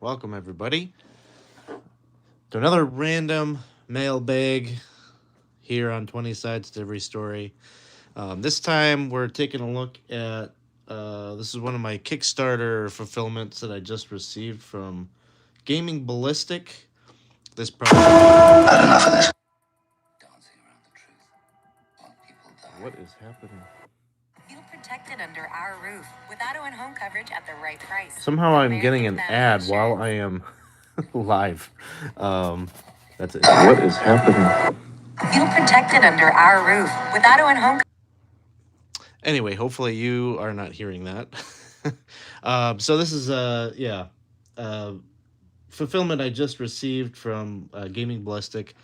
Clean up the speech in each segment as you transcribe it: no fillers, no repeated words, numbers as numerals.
Welcome, everybody, to another random mailbag here on 20 Sides to Every Story. This time, we're taking a look at this is one of my Kickstarter fulfillments that I just received from Gaming Ballistic. This project. Had enough of this. Dancing around the truth while people die. What is happening? Feel protected under our roof with auto and home coverage at the right price. Somehow I'm getting an ad while I am live. That's it. What is happening? Feel protected under our roof with auto and home. Anyway, hopefully you are not hearing that. So this is fulfillment I just received from Gaming Ballistic.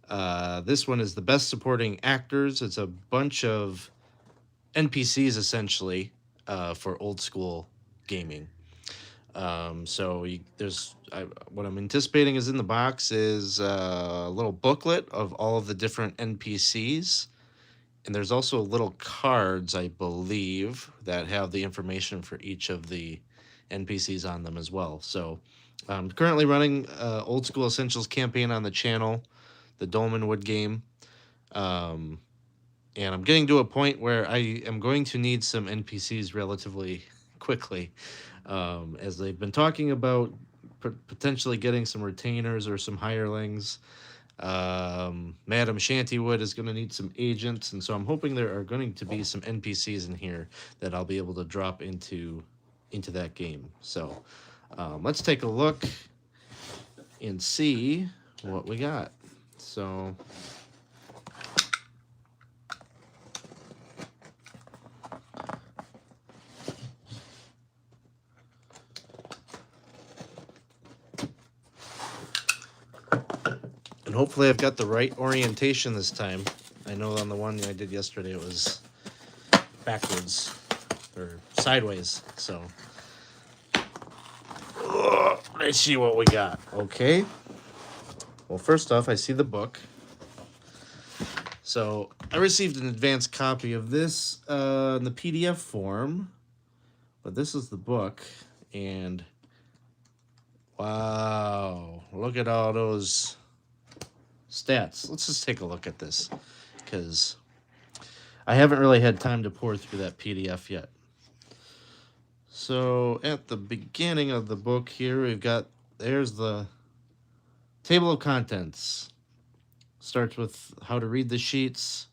This one is the best supporting actors. It's a bunch of NPCs essentially for old school gaming. What I'm anticipating is in the box is a little booklet of all of the different NPCs. And there's also little cards, I believe, that have the information for each of the NPCs on them as well. So I'm currently running Old School Essentials campaign on the channel, the Dolmenwood game. And I'm getting to a point where I am going to need some NPCs relatively quickly, as they've been talking about potentially getting some retainers or some hirelings. Madam Shantywood is going to need some agents, and so I'm hoping there are going to be some NPCs in here that I'll be able to drop into that game. So let's take a look and see what we got. So hopefully I've got the right orientation this time. I know on the one I did yesterday it was backwards or sideways. So let's see what we got. Okay. Well, first off, I see the book. So I received an advanced copy of this in the PDF form, but this is the book, and wow, look at all those stats. Let's just take a look at this, because I haven't really had time to pour through that PDF yet. So at the beginning of the book here, there's the table of contents. Starts with how to read the sheets,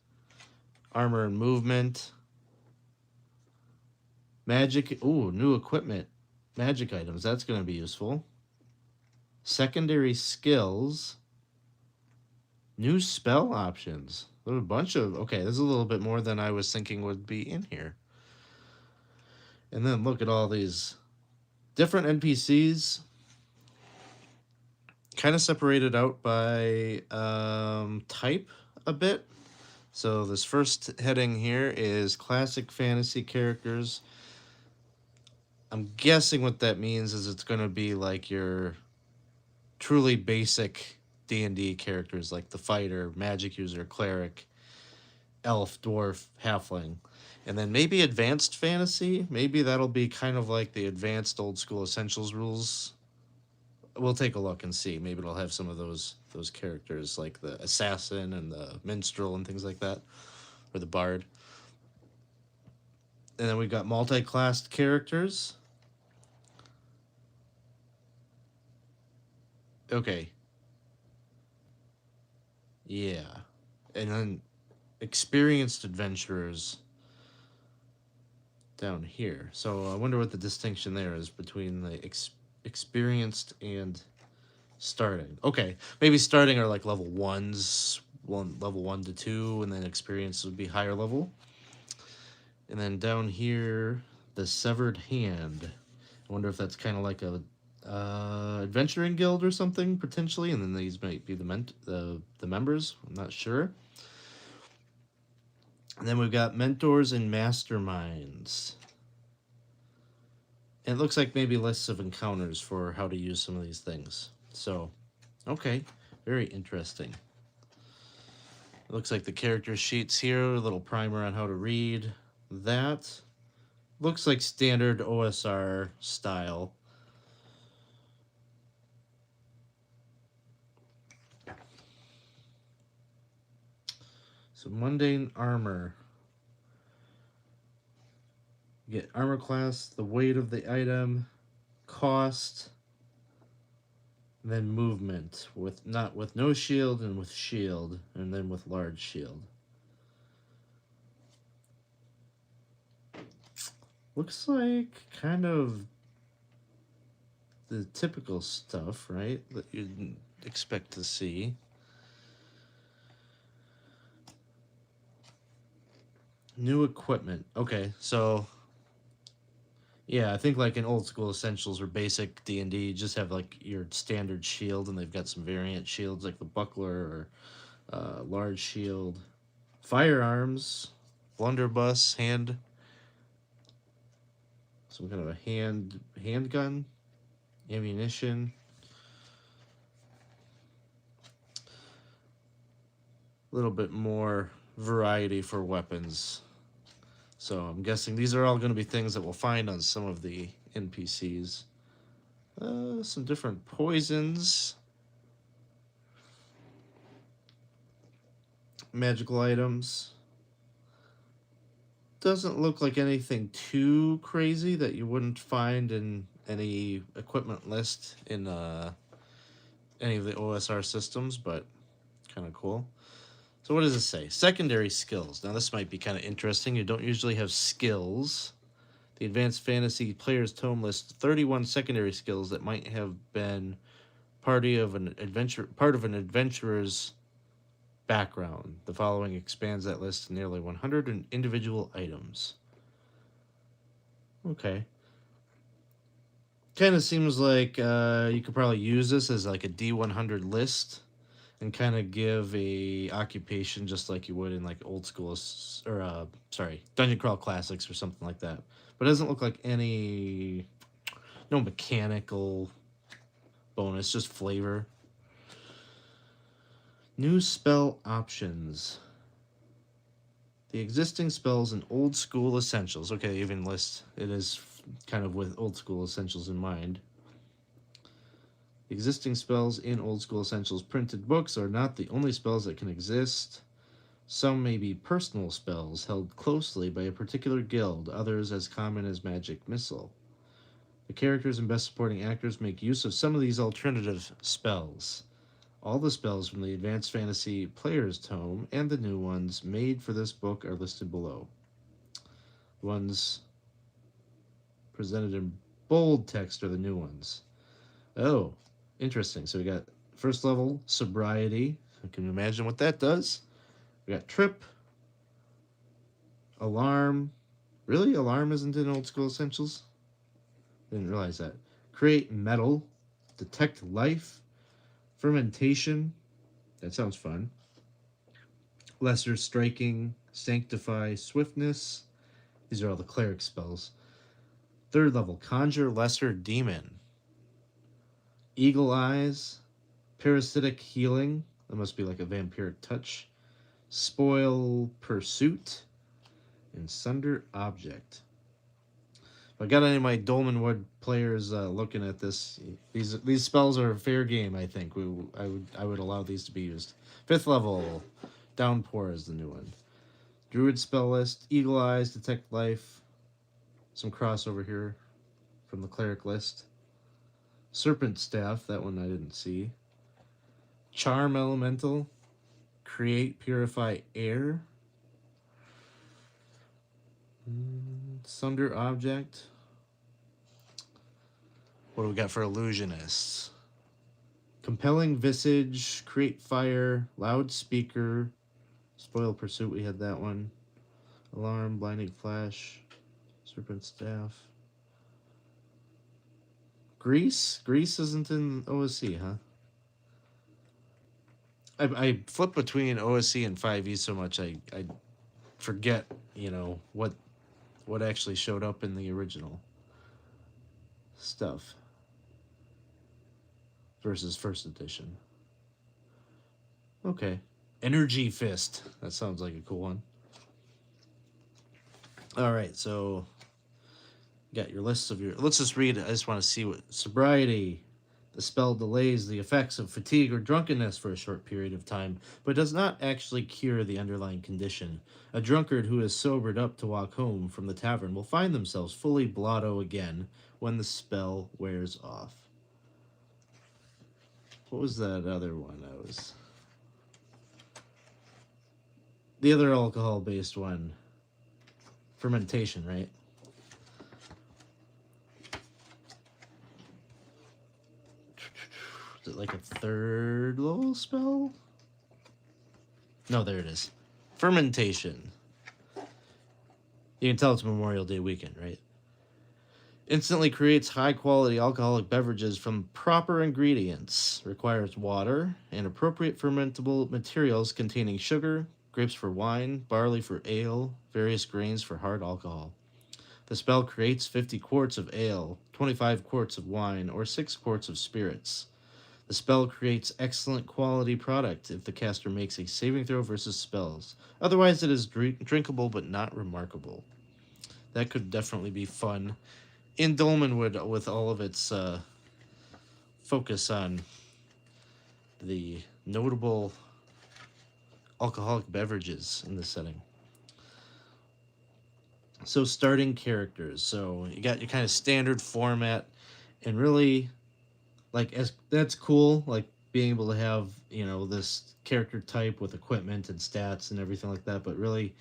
armor and movement, magic, new equipment, magic items, that's going to be useful. Secondary skills, new spell options. There's a bunch of, okay, this is a little bit more than I was thinking would be in here. And then look at all these different NPCs, kind of separated out by type a bit. So this first heading here is classic fantasy characters. I'm guessing what that means is it's going to be like your truly basic D&D characters, like the fighter, magic user, cleric, elf, dwarf, halfling. And then maybe advanced fantasy. Maybe that'll be kind of like the advanced old school essentials rules. We'll take a look and see. Maybe it'll have some of those characters, like the assassin and the minstrel and things like that, or the bard. And then we've got multi-classed characters. Okay. Yeah. And then experienced adventurers down here. So I wonder what the distinction there is between the experienced and starting. Okay, maybe starting are like level 1s, level 1 to 2, and then experienced would be higher level. And then down here, the severed hand. I wonder if that's kind of like a adventuring guild or something potentially, and then these might be the members. I'm not sure. And then we've got mentors and masterminds. And it looks like maybe lists of encounters for how to use some of these things. So, okay, very interesting. It looks like the character sheets here, a little primer on how to read that. Looks like standard OSR style. So mundane armor. You get armor class, the weight of the item, cost, then movement with not with no shield and with shield, and then with large shield. Looks like kind of the typical stuff, right? That you'd expect to see. New equipment. Okay, so yeah, I think like in old school essentials or basic D&D, you just have like your standard shield, and they've got some variant shields like the buckler or large shield. Firearms, blunderbuss, some kind of a handgun, ammunition. A little bit more variety for weapons. So I'm guessing these are all going to be things that we'll find on some of the NPCs. Some different poisons. Magical items. Doesn't look like anything too crazy that you wouldn't find in any equipment list in any of the OSR systems, but kind of cool. So what does it say? Secondary skills. Now this might be kind of interesting. You don't usually have skills. The Advanced Fantasy Player's Tome lists 31 secondary skills that might have been part of an adventurer's background. The following expands that list to nearly 100 individual items. Okay. Kind of seems like you could probably use this as like a D100 list and kind of give a occupation just like you would in like old school or Dungeon Crawl Classics or something like that. But it doesn't look like no mechanical bonus, just flavor. New spell options. The existing spells in old school essentials. Okay, even list it is kind of with old school essentials in mind. Existing spells in old school essentials printed books are not the only spells that can exist. Some may be personal spells held closely by a particular guild, others as common as magic missile. The characters and best supporting actors make use of some of these alternative spells. All the spells from the Advanced Fantasy Player's Tome and the new ones made for this book are listed below. The ones presented in bold text are the new ones. Oh, interesting. So we got first level sobriety. Can you imagine what that does? We got trip, alarm. Really? Alarm isn't in old school essentials? Didn't realize that. Create metal, detect life, fermentation. That sounds fun. Lesser striking, sanctify, swiftness. These are all the cleric spells. Third level, conjure lesser demon. Eagle eyes, parasitic healing. That must be like a vampiric touch. Spoil pursuit, and sunder object. If I got any of my Dolmenwood players looking at this, these spells are fair game. I think I would allow these to be used. Fifth level, downpour is the new one. Druid spell list, eagle eyes, detect life. Some crossover here from the cleric list. Serpent staff, that one I didn't see. Charm elemental, create, purify air. Sunder object. What do we got for illusionists? Compelling visage, create fire, loudspeaker, spoil pursuit, we had that one. Alarm, blinding flash, serpent staff. Grease isn't in OSC, huh? I flip between OSC and 5e so much I forget, what actually showed up in the original stuff versus first edition. Okay. Energy Fist. That sounds like a cool one. All right, so got your lists of your. Let's just read. I just want to see what sobriety. The spell delays the effects of fatigue or drunkenness for a short period of time, but does not actually cure the underlying condition. A drunkard who is sobered up to walk home from the tavern will find themselves fully blotto again when the spell wears off. What was that other one? I was the other alcohol-based one. Fermentation, right? Is it like a third level spell? No, there it is. Fermentation. You can tell it's Memorial Day weekend, right? Instantly creates high quality alcoholic beverages from proper ingredients. Requires water and appropriate fermentable materials containing sugar, grapes for wine, barley for ale, various grains for hard alcohol. The spell creates 50 quarts of ale, 25 quarts of wine, or 6 quarts of spirits. The spell creates excellent quality product if the caster makes a saving throw versus spells. Otherwise, it is drinkable but not remarkable. That could definitely be fun in Dolmenwood with all of its focus on the notable alcoholic beverages in this setting. So starting characters. So you got your kind of standard format, and really, like, as that's cool. Like being able to have this character type with equipment and stats and everything like that. But really,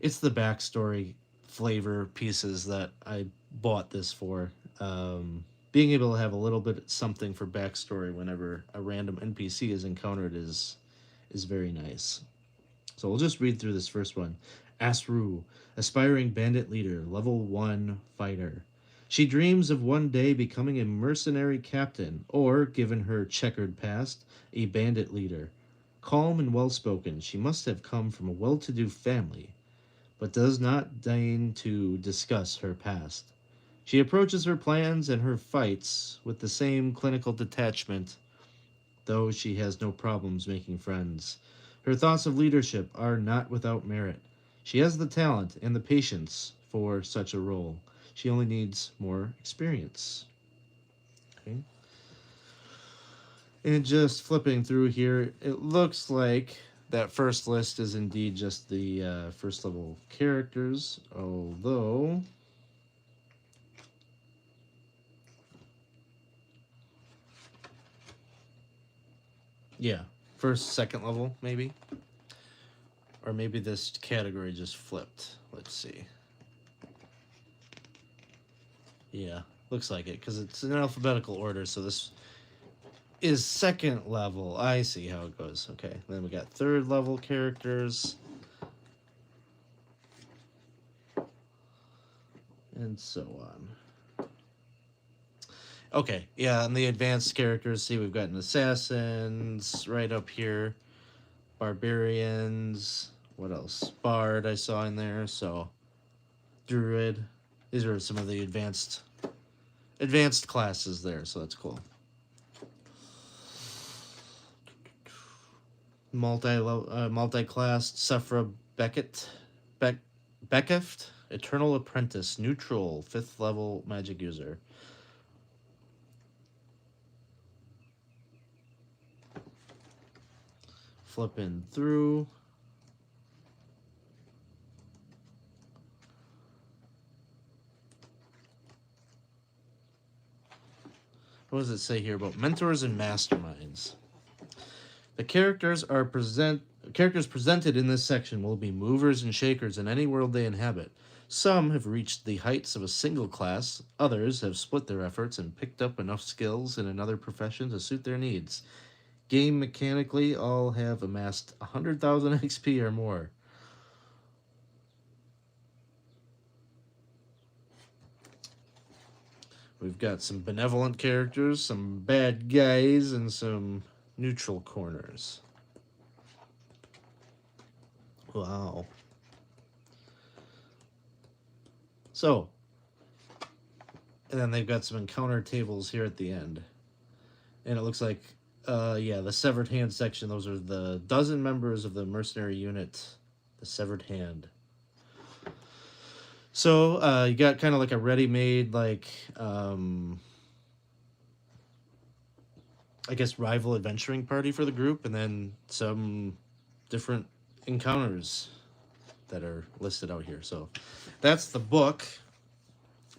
it's the backstory flavor pieces that I bought this for. Being able to have a little bit something for backstory whenever a random NPC is encountered is very nice. So we'll just read through this first one. Asru, aspiring bandit leader, level 1 fighter. She dreams of one day becoming a mercenary captain, or, given her checkered past, a bandit leader. Calm and well spoken, she must have come from a well to do family, but does not deign to discuss her past. She approaches her plans and her fights with the same clinical detachment, though she has no problems making friends. Her thoughts of leadership are not without merit. She has the talent and the patience for such a role. She only needs more experience. Okay. And just flipping through here, it looks like that first list is indeed just the first level characters, although yeah, first, second level, maybe. Or maybe this category just flipped. Let's see. Yeah, looks like it, because it's in alphabetical order, so this is second level. I see how it goes. Okay, then we got third level characters. And so on. Okay, yeah, and the advanced characters, see, we've got assassins right up here, barbarians, what else? Bard I saw in there, so druid. These are some of the advanced classes there, so that's cool. Multi-class Sephra Beckeft, Eternal Apprentice, neutral, 5th level magic user. Flipping through. What does it say here about mentors and masterminds? The characters presented in this section will be movers and shakers in any world they inhabit. Some have reached the heights of a single class, others have split their efforts and picked up enough skills in another profession to suit their needs. Game mechanically, all have amassed 100,000 XP or more. We've got some benevolent characters, some bad guys, and some neutral corners. Wow. So, and then they've got some encounter tables here at the end. And it looks like, the severed hand section, those are the dozen members of the mercenary unit, the severed hand. So, you got kind of like a ready-made, like, I guess, rival adventuring party for the group, and then some different encounters that are listed out here. So that's the book,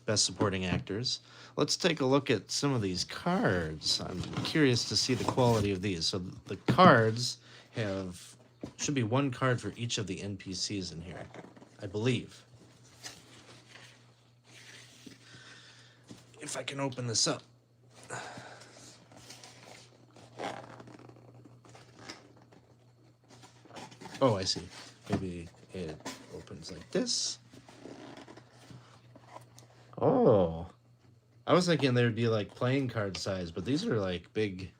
Best Supporting Actors. Let's take a look at some of these cards. I'm curious to see the quality of these. So the cards have, should be one card for each of the NPCs in here, I believe. If I can open this up. Oh, I see. Maybe it opens like this. Oh. I was thinking they would be like playing card size, but these are like big.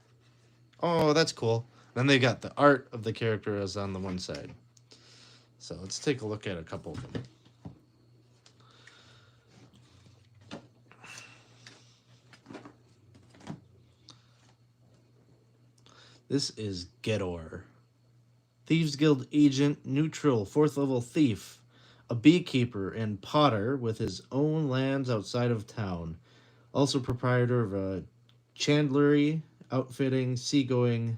Oh, that's cool. Then they got the art of the character as on the one side. So let's take a look at a couple of them. This is Gedor. Thieves Guild agent, neutral, 4th level thief, a beekeeper and potter with his own lands outside of town. Also proprietor of a chandlery, outfitting seagoing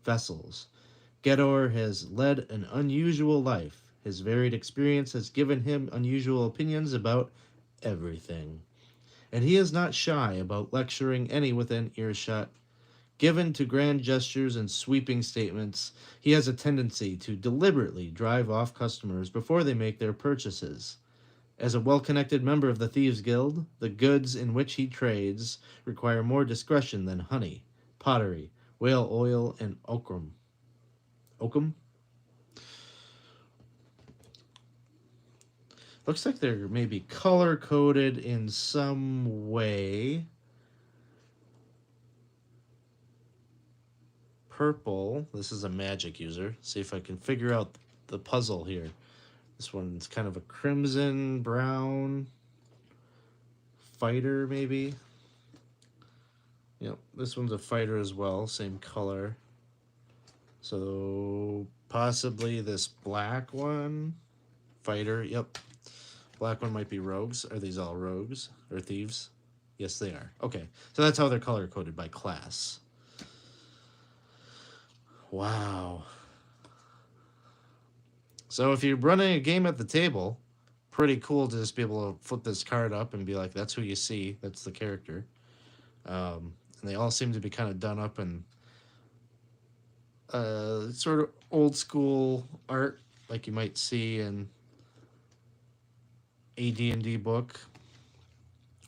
vessels. Gedor has led an unusual life. His varied experience has given him unusual opinions about everything. And he is not shy about lecturing any within earshot. Given to grand gestures and sweeping statements, he has a tendency to deliberately drive off customers before they make their purchases. As a well-connected member of the Thieves Guild, the goods in which he trades require more discretion than honey, pottery, whale oil, and oakum. Oakum? Looks like they're maybe color-coded in some way. Purple. This is a magic user. See if I can figure out the puzzle here. This one's kind of a crimson brown fighter, maybe. Yep, this one's a fighter as well, same color. So possibly this black one, fighter. Yep, black one might be rogues. Are these all rogues or thieves? Yes, they are. Okay, so that's how they're color coded by class. Wow. So if you're running a game at the table, pretty cool to just be able to flip this card up and be like, that's who you see. That's the character. And they all seem to be kind of done up in sort of old school art, like you might see in a D&D book,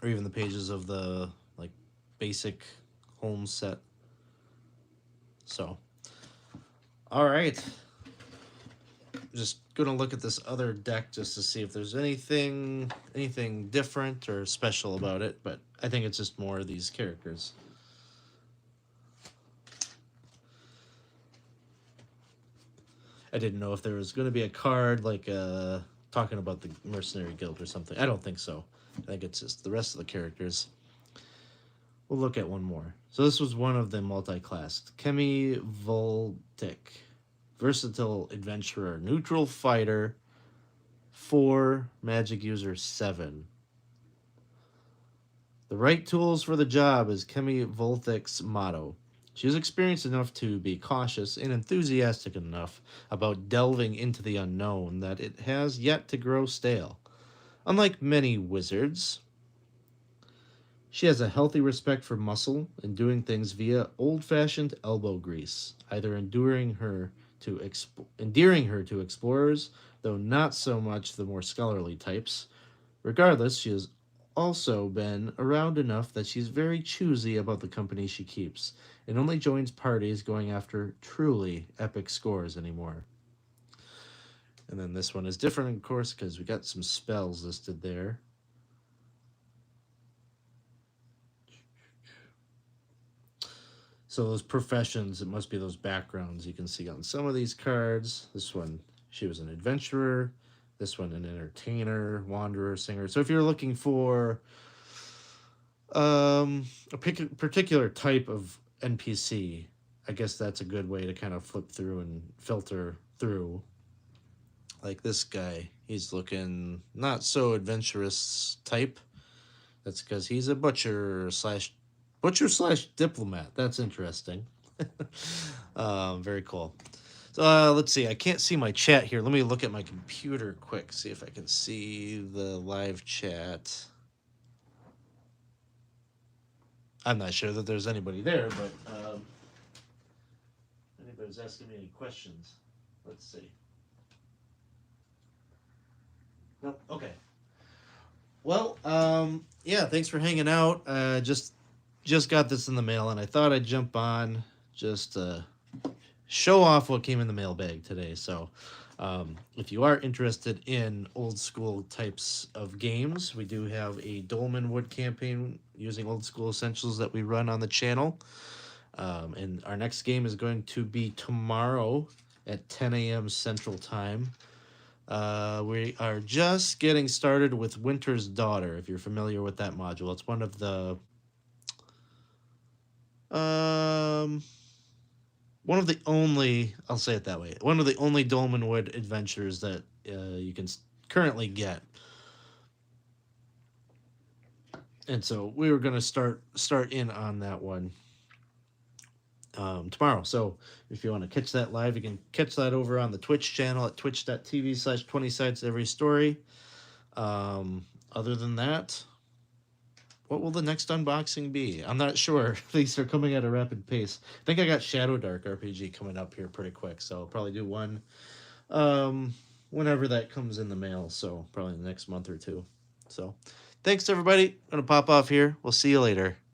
or even the pages of the like basic home set. So, all right. Just gonna look at this other deck just to see if there's anything different or special about it, but I think it's just more of these characters. I didn't know if there was going to be a card like talking about the Mercenary Guild or something. I don't think so. I think it's just the rest of the characters. We'll look at one more. So this was one of the multi-classed. Kemi Voltic. Versatile adventurer. Neutral fighter. 4. Magic user 7. The right tools for the job is Kemi Voltic's motto. She is experienced enough to be cautious and enthusiastic enough about delving into the unknown that it has yet to grow stale. Unlike many wizards, she has a healthy respect for muscle and doing things via old-fashioned elbow grease, either endearing her to explorers, though not so much the more scholarly types. Regardless, she has also been around enough that she's very choosy about the company she keeps, and only joins parties going after truly epic scores anymore. And then this one is different, of course, because we got some spells listed there. So those professions, it must be those backgrounds you can see on some of these cards. This one, she was an adventurer. This one, an entertainer, wanderer, singer. So if you're looking for a particular type of NPC, I guess that's a good way to kind of flip through and filter through. Like this guy, he's looking not so adventurous type. That's because he's a butcher slash Butcher/diplomat. That's interesting. Very cool. So let's see. I can't see my chat here. Let me look at my computer quick. See if I can see the live chat. I'm not sure that there's anybody there, but anybody's asking me any questions. Let's see. Nope. Okay. Well, yeah. Thanks for hanging out. Just got this in the mail, and I thought I'd jump on just show off what came in the mailbag today. So, if you are interested in old school types of games, we do have a Dolmen Wood campaign using old school essentials that we run on the channel. And our next game is going to be tomorrow at 10 a.m. Central Time. We are just getting started with Winter's Daughter, if you're familiar with that module. It's one of the only, I'll say it that way, one of the only Dolmenwood adventures that you can currently get. And so we were going to start in on that one tomorrow. So if you want to catch that live, you can catch that over on the Twitch channel at twitch.tv/20 sites every story. Other than that, what will the next unboxing be? I'm not sure. These are coming at a rapid pace. I think I got Shadow Dark RPG coming up here pretty quick, so I'll probably do one whenever that comes in the mail. So probably the next month or two. So thanks everybody. I'm gonna pop off here. We'll see you later.